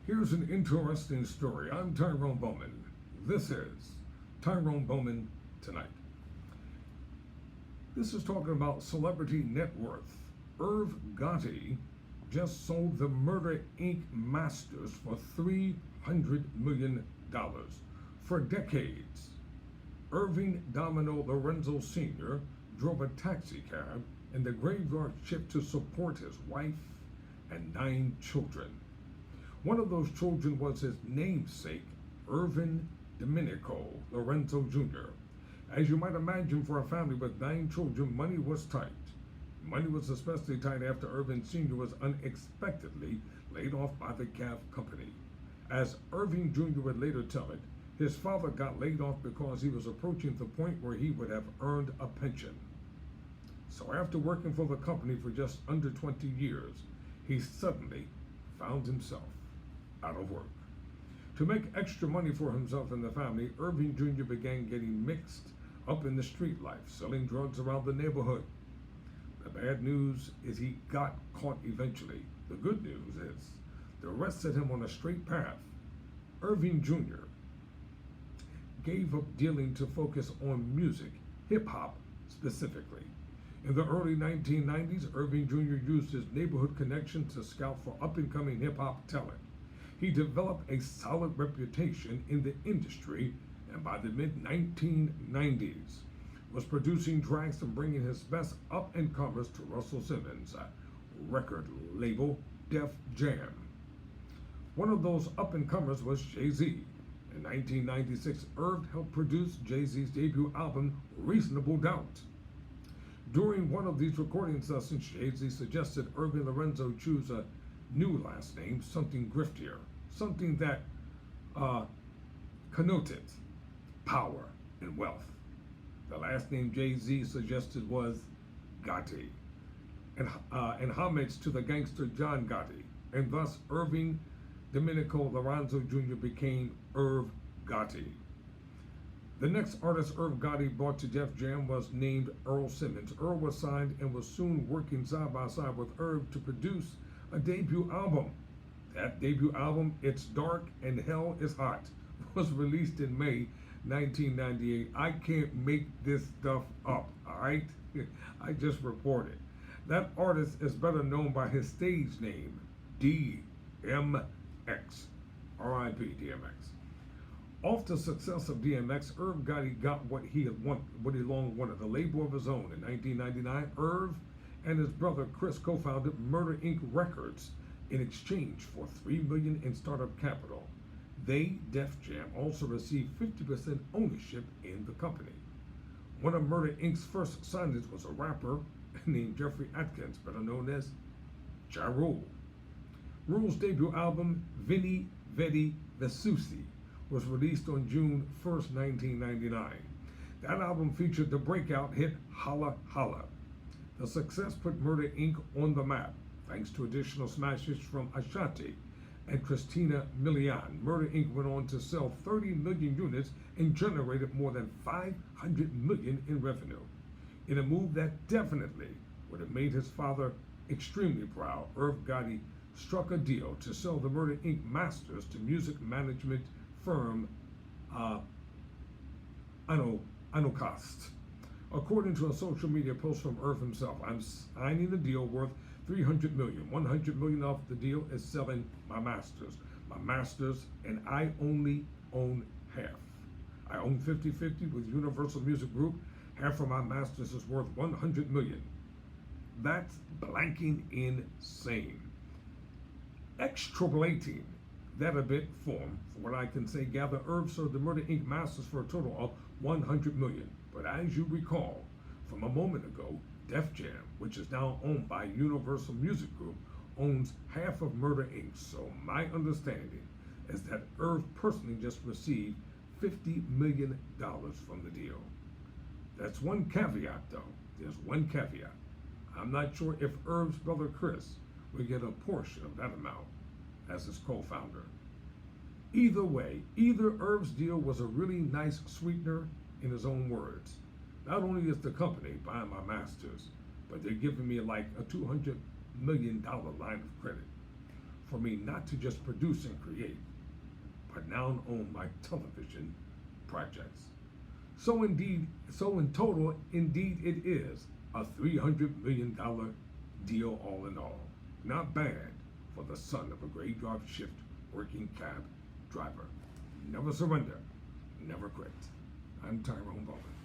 Here's an interesting story. I'm Tyrone Bowman. This is Tyrone Bowman Tonight. This is talking about celebrity net worth. Irv Gotti just sold the Murder Inc. masters for $300 million. For decades, Irving Domino Lorenzo Sr. drove a taxi cab in the graveyard shift to support his wife and 9 children. One of those children was his namesake, Irvin Domenico Lorenzo Jr. As you might imagine, for a family with 9 children, money was tight. Money was especially tight after Irvin Sr. was unexpectedly laid off by the cab company. As Irving Jr. would later tell it, his father got laid off because he was approaching the point where he would have earned a pension. So after working for the company for just under 20 years, he suddenly found himself out of work. To make extra money for himself and the family, Irving Jr. began getting mixed up in the street life, selling drugs around the neighborhood. The bad news is he got caught eventually. The good news is the rest set him on a straight path. Irving Jr. gave up dealing to focus on music, hip-hop specifically. In the early 1990s, Irving Jr. used his neighborhood connection to scout for up-and-coming hip-hop talent. He developed a solid reputation in the industry, and by the mid-1990s, was producing tracks and bringing his best up-and-comers to Russell Simmons' record label, Def Jam. One of those up-and-comers was Jay-Z. In 1996, Irv helped produce Jay-Z's debut album, Reasonable Doubt. During one of these recording sessions, Jay-Z suggested Irving Lorenzo choose a new last name, something griftier, something that connoted power and wealth. The last name Jay-Z suggested was Gotti, in homage to the gangster John Gotti, and thus Irving Domenico Lorenzo Jr. became Irv Gotti. The next artist Irv Gotti brought to Def Jam was named Earl Simmons. Earl was signed and was soon working side by side with Irv to produce a debut album. That debut album, It's Dark and Hell is Hot, was released in May 1998. I can't make this stuff up, all right? I just reported. That artist is better known by his stage name, DMX. R.I.P. DMX. Off the success of DMX, Irv Gotti got what he long wanted, a label of his own. In 1999, Irv and his brother Chris co-founded Murder Inc. Records in exchange for $3 million in startup capital. They, Def Jam, also received 50% ownership in the company. One of Murder Inc.'s first signings was a rapper named Jeffrey Atkins, better known as Ja Rule. Rule's debut album, Veni Vidi Vesusi, was released on June 1st, 1999. That album featured the breakout hit Holla Holla. The success put Murder Inc. on the map, thanks to additional smashes from Ashanti and Christina Milian. Murder Inc. went on to sell 30 million units and generated more than $500 million in revenue. In a move that definitely would have made his father extremely proud, Irv Gotti struck a deal to sell the Murder Inc. masters to music management firm Anocast. According to a social media post from Irv himself, I'm signing a deal worth $300 million. $100 million off the deal is selling my masters. My masters, and I only own half. I own 50-50 with Universal Music Group. Half of my masters is worth $100 million. That's blanking insane. Extrapolating that a bit from what I can say, gather Irv sold the Murder Inc. masters for a total of $100 million. But as you recall from a moment ago, Def Jam, which is now owned by Universal Music Group, owns half of Murder Inc. So my understanding is that Irv personally just received $50 million from the deal. That's one caveat though. There's one caveat. I'm not sure if Irv's brother Chris will get a portion of that amount as his co-founder. Either way, either Irv's deal was a really nice sweetener in his own words. Not only is the company buying my masters, but they're giving me like a $200 million line of credit. for me not to just produce and create, but now own my television projects. So in total, indeed it is a $300 million deal all in all. Not bad for the son of a graveyard shift working cab driver. Never surrender, never quit. I'm Tyrone Bowman.